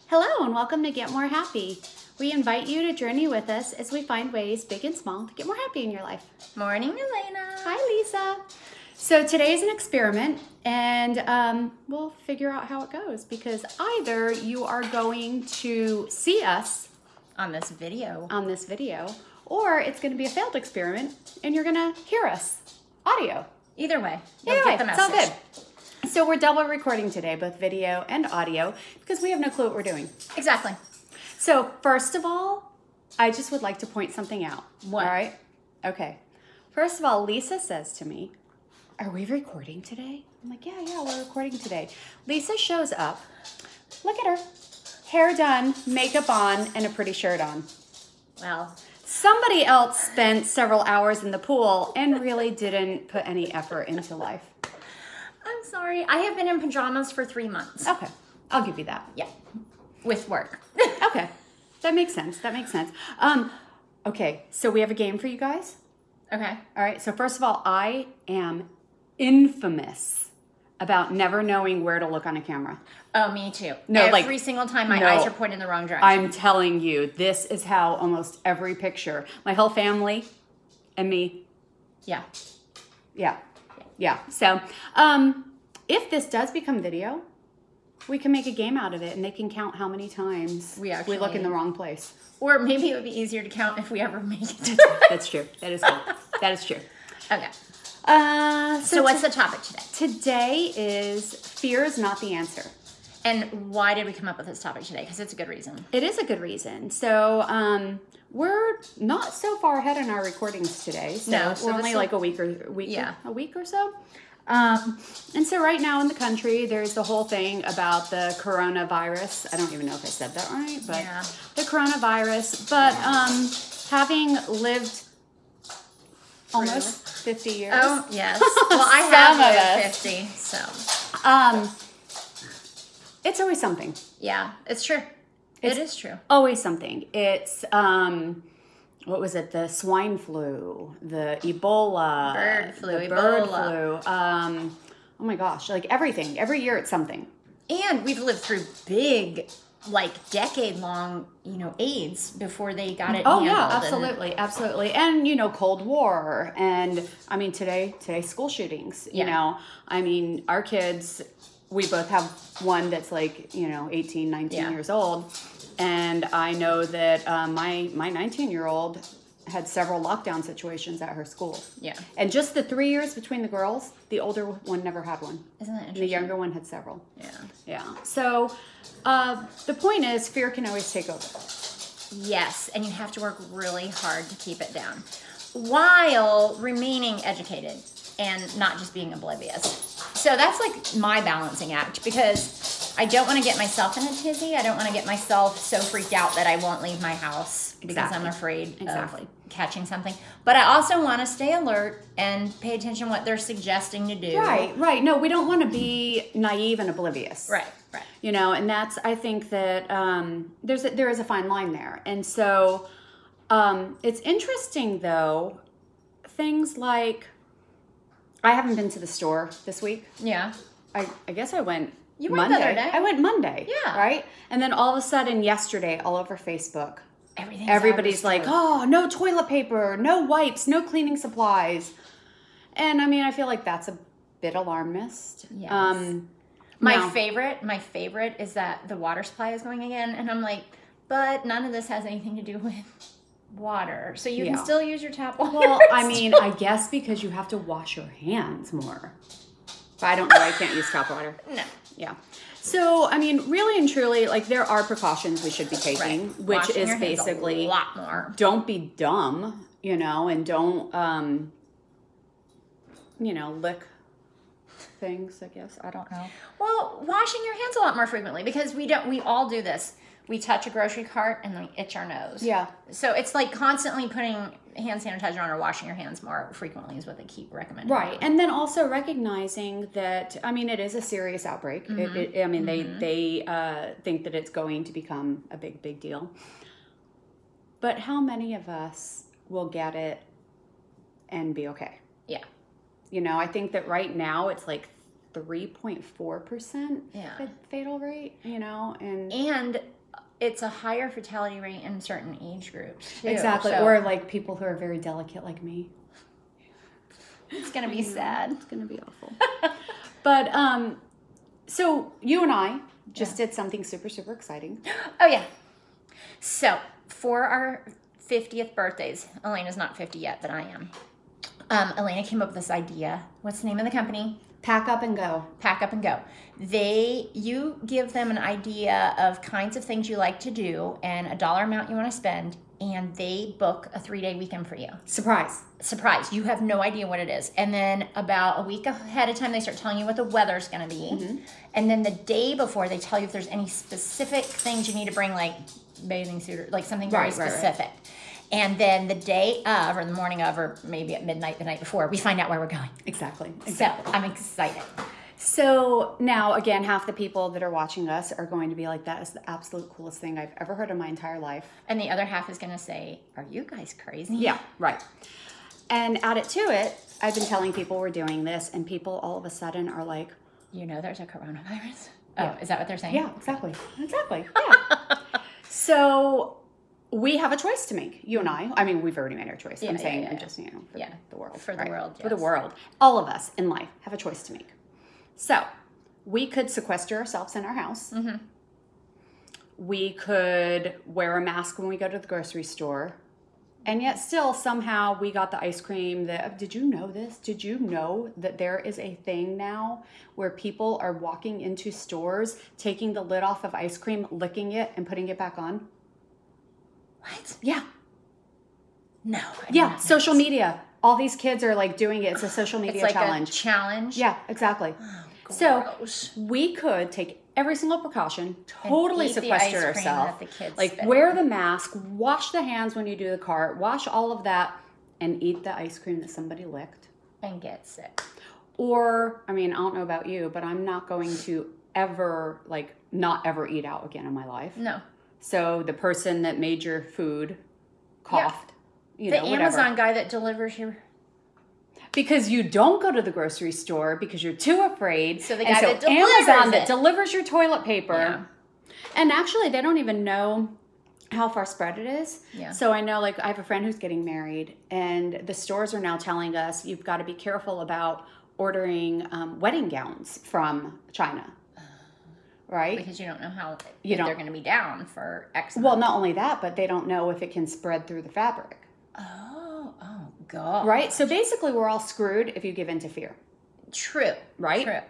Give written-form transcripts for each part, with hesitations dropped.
Hello and welcome to Get More Happy. We invite you to journey with us as we find ways, big and small, to get more happy in your life. Morning, Elena. Hi, Lisa. So today is an experiment and we'll figure out how it goes because either you are going to see us On this video. or it's going to be a failed experiment and you're going to hear us audio. Either way, you'll Either way, get the it's all message. good. So we're double recording today, both video and audio, because we have no clue what we're doing. Exactly. So first of all, I just would like to point something out. What? All right? Okay. First of all, Lisa says to me, "Are we recording today?" I'm like, yeah, we're recording today. Lisa shows up. Look at her. Hair done, makeup on, and a pretty shirt on. Well, Somebody else spent several hours in the pool and really didn't put any effort into life. I'm sorry. I have been in pajamas for 3 months. Okay. I'll give you that. Yeah. With work. Okay. That makes sense. Okay, so we have a game for you guys. Okay. All right, so first of all, I am infamous about never knowing where to look on a camera. Oh, me too. No, Every single time my eyes are pointed in the wrong direction. I'm telling you, this is how almost every picture, my whole family and me, Yeah. yeah. So, if this does become video, we can make a game out of it and they can count how many times we look in the wrong place. Or maybe it would be easier to count if we ever make it. That's true. That is true. That is true. Okay. So what's the topic today? Today is fear is not the answer. And why did we come up with this topic today? Because it's a good reason. It is a good reason. So we're not so far ahead in our recordings today. So No, so we're only this like a week or so. And so right now in the country, there's the whole thing about the coronavirus. I don't even know if I said that right, but Yeah. the coronavirus. But having lived almost 50 years. Oh, yes. Well, I Some of have us. 50, so. It's always something. Yeah, it's true. It is true. Always something. It's what was it? The swine flu, the Ebola, Bird flu, the bird Ebola. flu. Oh my gosh! Like everything. Every year it's something. And we've lived through big, like decade-long, AIDS before they got it Oh handled. yeah, absolutely. And Cold War, and I mean today school shootings. You Yeah. know, I mean our kids. We both have one that's like 18, 19 Yeah. years old. And I know that my 19-year-old had several lockdown situations at her school. Yeah. And just the 3 years between the girls, the older one never had one. Isn't that The interesting? younger one had several. Yeah. Yeah. So the point is, fear can always take over. Yes, and you have to work really hard to keep it down while remaining educated and not just being oblivious. So that's like my balancing act because I don't want to get myself in a tizzy. I don't want to get myself so freaked out that I won't leave my house because I'm afraid of catching something. But I also want to stay alert and pay attention to what they're suggesting to do. Right. No, we don't want to be naive and oblivious. Right. And that's, I think that there is a fine line there. And so it's interesting, though, things like, I haven't been to the store this week. Yeah. I guess I went You went Monday. the other day. I went Monday. Yeah. Right? And then all of a sudden yesterday, all over Facebook, Everybody's like, oh, no toilet paper, no wipes, no cleaning supplies. And I mean, I feel like that's a bit alarmist. Yes. My now- favorite is that the water supply is going again, and I'm like, but none of this has anything to do with water, so you can still use your tap water. Well, I mean, I guess because you have to wash your hands more. But I don't know. I can't use tap water. No. Yeah. So, I mean, really and truly, like there are precautions we should be taking, which Washing is your hands basically a lot more. Don't be dumb, and don't, lick things. I guess I don't know. Well, washing your hands a lot more frequently because we all do this. We touch a grocery cart and we itch our nose. Yeah. So it's like constantly putting hand sanitizer on or washing your hands more frequently is what they keep recommending. Right. And then also recognizing that, I mean, it is a serious outbreak. Mm-hmm. They think that it's going to become a big deal. But how many of us will get it and be okay? Yeah. I think that right now it's like 3.4% Yeah. fatal rate, and And it's a higher fertility rate in certain age groups too. Exactly. So Or like people who are very delicate like me. it's gonna be sad. It's going to be awful. But so you and I just did something super, super exciting. Oh yeah. So for our 50th birthdays, Elena's not 50 yet, but I am. Elena came up with this idea. What's the name of the company? Pack up and go. Pack Up and Go. You give them an idea of kinds of things you like to do and a dollar amount you want to spend, and they book a 3-day weekend for you. Surprise. Surprise. You have no idea what it is. And then about a week ahead of time, they start telling you what the weather's going to be. Mm-hmm. And then the day before, they tell you if there's any specific things you need to bring, like bathing suit or like something very specific. And then the day of, or the morning of, or maybe at midnight the night before, we find out where we're going. Exactly. So I'm excited. So now, again, half the people that are watching us are going to be like, that is the absolute coolest thing I've ever heard in my entire life. And the other half is going to say, are you guys crazy? Yeah, right. And add it to it, I've been telling people we're doing this, and people all of a sudden are like, You know there's a coronavirus? Yeah. Oh, is that what they're saying? yeah, exactly. Exactly. Yeah. So we have a choice to make, you and I. I mean, we've already made our choice. I'm saying just, for the world. For the world, For the yes. world. All of us in life have a choice to make. So we could sequester ourselves in our house. Mm-hmm. We could wear a mask when we go to the grocery store. And yet still somehow we got the ice cream that, did you know this? Did you know that there is a thing now where people are walking into stores, taking the lid off of ice cream, licking it, and putting it back on? What? Yeah. No. Yeah, social media. All these kids are like doing it. It's a social media It's like challenge. a challenge? Yeah, exactly. Oh, So gross. we could take every single precaution, totally eat the sequester ice cream ourselves. that the kids Like spit. wear the mask, wash the hands when you do the cart, wash all of that, and eat the ice cream that somebody licked. And get sick. Or, I mean, I don't know about you, but I'm not going to ever, like, not ever eat out again in my life. No. So the person that made your food coughed, you The know, whatever. Amazon guy that delivers your... Because you don't go to the grocery store because you're too afraid. So the And guy so that delivers Amazon it. that delivers your toilet paper. Yeah. And actually, they don't even know how far spread it is. Yeah. So I know, like, I have a friend who's getting married, and the stores are now telling us you've got to be careful about ordering wedding gowns from China. Right? Because you don't know how You they're don't- going to be down for X Well, amount. not only that, but they don't know if it can spread through the fabric. Oh, God. Right? So basically, we're all screwed if you give in to fear. True. Right? True.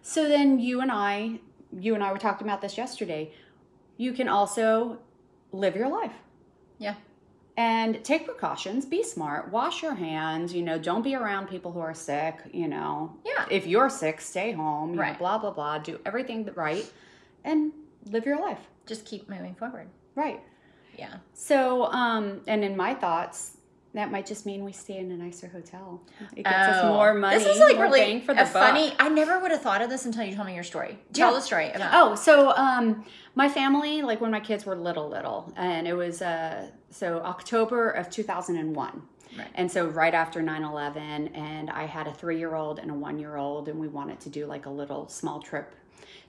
So then you and I were talking about this yesterday. You can also live your life Yeah. and take precautions, be smart, wash your hands, don't be around people who are sick, Yeah. If you're sick, stay home, Right. blah, blah, blah, do everything right and live your life. Just keep moving forward. Right. Yeah. So, and in my thoughts, that might just mean we stay in a nicer hotel. It gets us more money. This is like more really bang for the buck. funny. I never would have thought of this until you told me your story. Tell the story about. Oh, so my family, like when my kids were little, and it was so October of 2001. Right. And so right after 9/11, and I had a 3-year-old and a 1-year-old, and we wanted to do like a little small trip.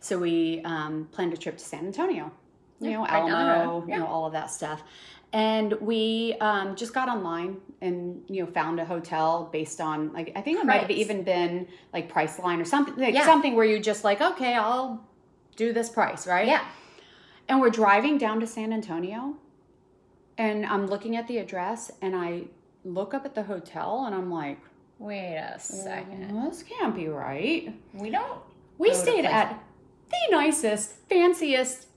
So we planned a trip to San Antonio, right down the Alamo, road. Yeah. all of that stuff. And we just got online and found a hotel based on, like, I think it might have Price. even been like Priceline or something, like Yeah. something where you just like, okay, I'll do this price, right? Yeah. And we're driving down to San Antonio, and I'm looking at the address, and I look up at the hotel, and I'm like, Wait a second. this can't be right. We don't. We go to stayed places. at the nicest, fanciest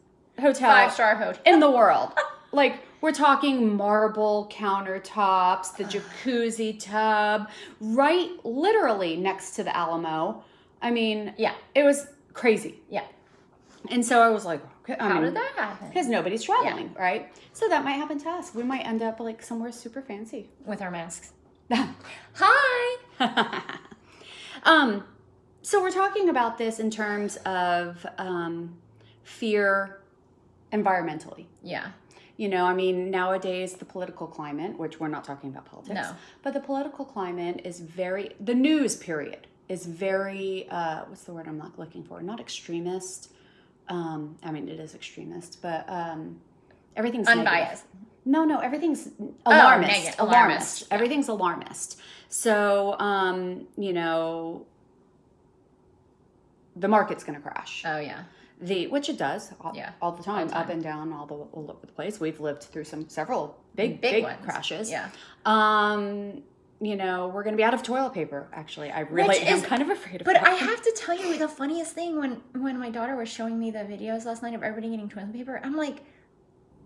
hotel 5-star hotel. in the world. Like, we're talking marble countertops, the jacuzzi tub, right literally next to the Alamo. I mean, Yeah. it was crazy. Yeah. And so I was like, okay, How did that happen? because nobody's traveling, right? So that might happen to us. We might end up like somewhere super fancy. With our masks. Hi. So we're talking about this in terms of fear environmentally. Yeah. I mean, nowadays the political climate, which we're not talking about politics, No. but the political climate is the news period is very, what's the word I'm not looking for? Not extremist, I mean, it is extremist, but everything's Unbiased. Negative. No, everything's alarmist. Negative. Alarmist. Yeah. Everything's alarmist. So, the market's going to crash. Oh, yeah. Which it does all the time, up and down, all over the place. We've lived through several big ones. Crashes. Yeah. We're going to be out of toilet paper. Actually, I really am kind of afraid of But that. I have to tell you, the funniest thing when my daughter was showing me the videos last night of everybody getting toilet paper, I'm like,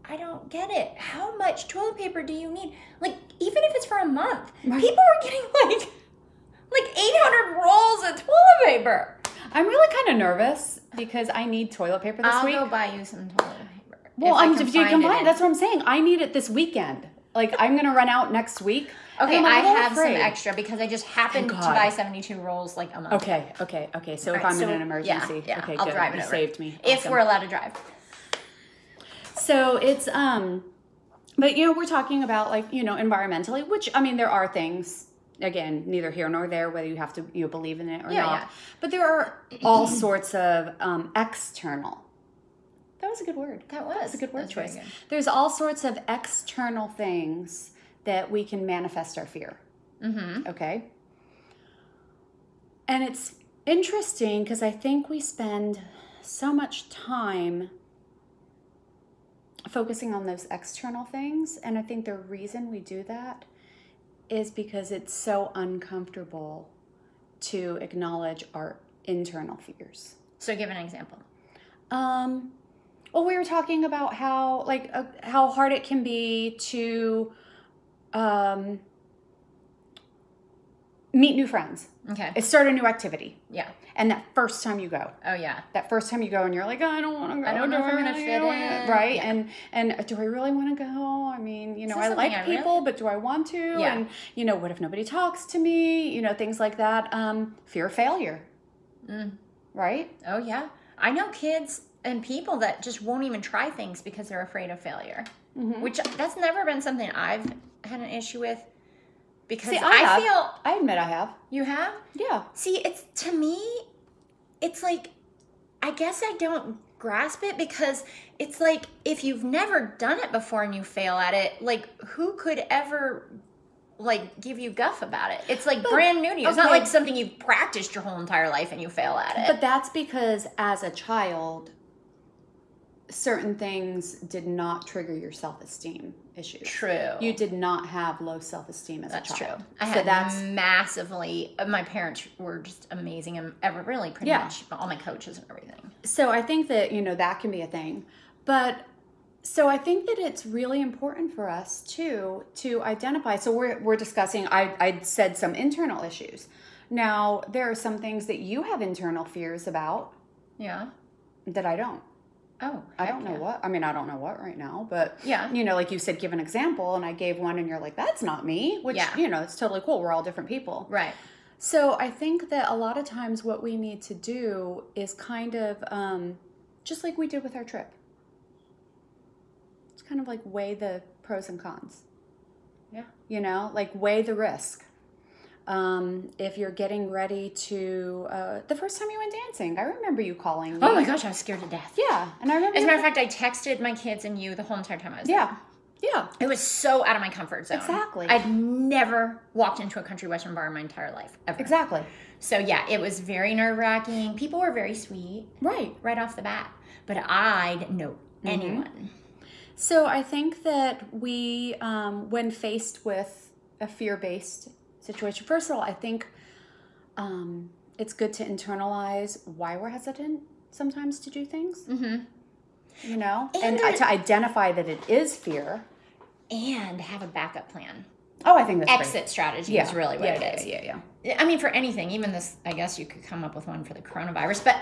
I don't get it. How much toilet paper do you need? Like, even if it's for a month, people are getting like 800 rolls of toilet paper. I'm really kind of nervous because I need toilet paper this week. I'll go buy you some toilet paper. Well, if you can buy it, that's what I'm saying. I need it this weekend. Like, I'm going to run out next week. Okay, I have some extra because I just happened to buy 72 rolls like a month ago. Okay. So if I'm in an emergency, yeah, okay, I'll good. drive it You over. saved me. If Awesome. we're allowed to drive. So it's but we're talking about environmentally, which I mean there are things, again, neither here nor there whether you have to believe in it or not. Yeah. But there are all sorts of external. That was a good word. That was a good word That's very choice. good. There's all sorts of external things that we can manifest our fear. Mm-hmm. Okay? And it's interesting because I think we spend so much time focusing on those external things. And I think the reason we do that is because it's so uncomfortable to acknowledge our internal fears. So give an example. Well, we were talking about how hard it can be to meet new friends. Okay. Start a new activity. Yeah. And that first time you go. Oh, yeah. That first time you go and you're like, I don't want to go. I don't know if I'm going to fit in. Right. Yeah. And do I really want to go? I mean, Is this I like something I people, really- but do I want to? Yeah. And, what if nobody talks to me? Things like that. Fear of failure. Mm. Right? Oh, yeah. I know kids and people that just won't even try things because they're afraid of failure. Mm-hmm. Which that's never been something I've had an issue with. Because See, I admit I have. You have? Yeah. See, to me, it's like, I guess I don't grasp it because it's like, if you've never done it before and you fail at it, like, who could ever, give you guff about it? It's like brand new to you. It's not okay. like something you've practiced your whole entire life and you fail at it. But that's because as a child, certain things did not trigger your self-esteem issues. True. You did not have low self-esteem as That's a child. true. I had massively, my parents were just amazing and really pretty much all my coaches and everything. So I think that, that can be a thing. But so I think that it's really important for us to identify. So we're discussing, I said some internal issues. Now, there are some things that you have internal fears about. Yeah. That I don't. Oh, I don't know what. I mean, I don't know what right now, but yeah, like you said, give an example, and I gave one, and you're like, "That's not me," which it's totally cool. We're all different people, right? So I think that a lot of times what we need to do is kind of just like we did with our trip. It's kind of like weigh the pros and cons. Yeah, weigh the risk. If you're getting ready to, the first time you went dancing, I remember you calling me. Oh my gosh, I was scared to death. Yeah, and I remember. As a matter of fact, I texted my kids and you the whole entire time I was there. Yeah. It was so out of my comfort zone. Exactly. I'd never walked into a country western bar in my entire life, ever. Exactly. So yeah, it was very nerve-wracking. People were very sweet. Right off the bat. But I didn't know anyone. So I think that we, when faced with a fear-based situation, first of all, I think it's good to internalize why we're hesitant sometimes to do things. Mm-hmm. And to identify that it is fear. And have a backup plan. Oh, I think that's Exit strategy is really what it is. Yeah. I mean, for anything, even this, I guess you could come up with one for the coronavirus. But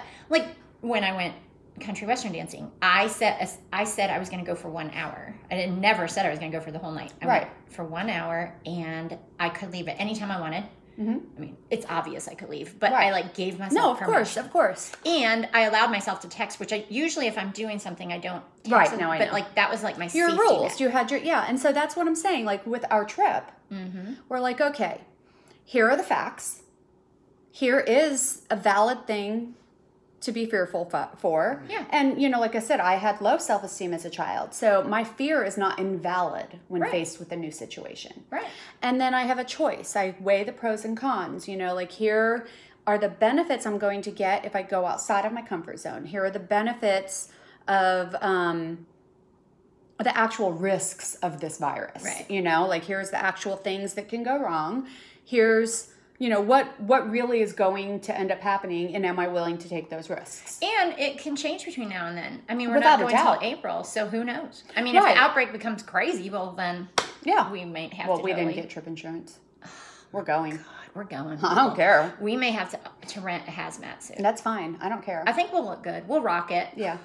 when I went country western dancing, I said I was going to go for 1 hour. I never said I was going to go for the whole night. I went for 1 hour, and I could leave at any time I wanted. Mm-hmm. I mean, it's obvious I could leave, but I gave myself permission. Of course. And I allowed myself to text, which I usually, if I'm doing something, I don't text. Right, no, I know. But that was my your safety rules. net. You had and so that's what I'm saying. With our trip, we're like, okay, here are the facts. Here is a valid thing to be fearful for. Yeah. And, you know, like I said, I had low self-esteem as a child. So my fear is not invalid when Right. faced with a new situation. Right. And then I have a choice. I weigh the pros and cons, you know, like here are the benefits I'm going to get if I go outside of my comfort zone. Here are the benefits of the actual risks of this virus. Right. You know, like here's the actual things that can go wrong. Here's, you know, what really is going to end up happening, and am I willing to take those risks? And it can change between now and then. I mean, we're Without not a going doubt. until April, so who knows? I mean, Right. if the outbreak becomes crazy, well, then Yeah. we may have Well, to we totally, didn't get trip insurance. We're going. God, we're going. I don't care. We may have to rent a hazmat suit. That's fine. I don't care. I think we'll look good. We'll rock it. Yeah.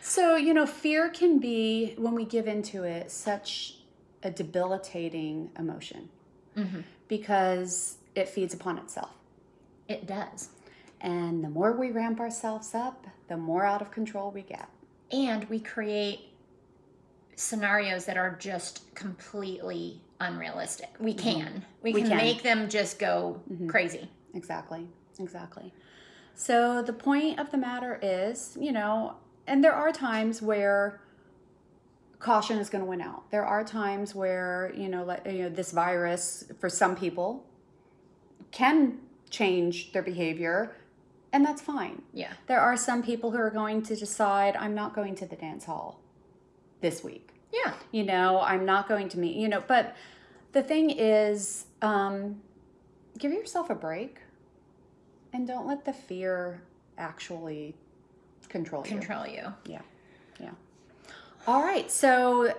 So, you know, fear can be, when we give into it, such a debilitating emotion because it feeds upon itself. It does. And the more we ramp ourselves up, the more out of control we get. And we create scenarios that are just completely unrealistic. We can. We can make them just go crazy. Exactly. Exactly. So the point of the matter is, you know, and there are times where caution is going to win out. There are times where, you know, this virus, for some people, can change their behavior, and that's fine. Yeah. There are some people who are going to decide, I'm not going to the dance hall this week. Yeah. You know, I'm not going to meet, you know, but the thing is, give yourself a break and don't let the fear actually control you. Yeah. Yeah. All right. So,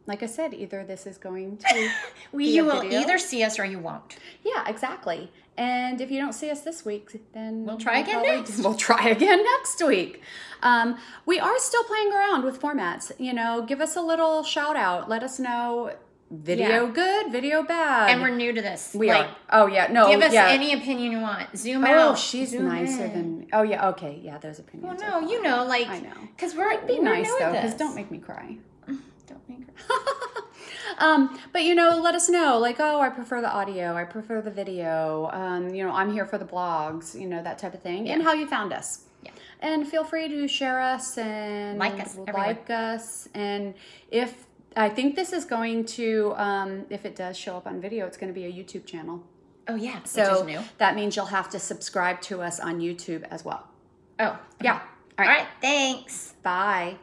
like I said, either this is going to You be a will video. either see us or you won't. Yeah, exactly. And if you don't see us this week, then We'll try again next. We'll try again next week. We are still playing around with formats. You know, give us a little shout out. Let us know video good, video bad. And we're new to this. we are. Oh yeah, no. Give us yeah. any opinion you want. Zoom Oh, out. she's Zoom nicer in. than. Oh yeah. Okay. Yeah, those Well, opinions. no, are you fine. know, like, I know. because we're Be we're nice new though, at because this. don't make me cry. Don't make her. But you know, let us know. Like, oh, I prefer the audio. I prefer the video. You know, I'm here for the blogs. You know, that type of thing. And how you found us. Yeah. And feel free to share us and Like us everywhere. like us. And if I think this is going to, if it does show up on video, it's going to be a YouTube channel. Oh yeah, So which is new. that means you'll have to subscribe to us on YouTube as well. Oh Yeah. All right. Thanks. Bye.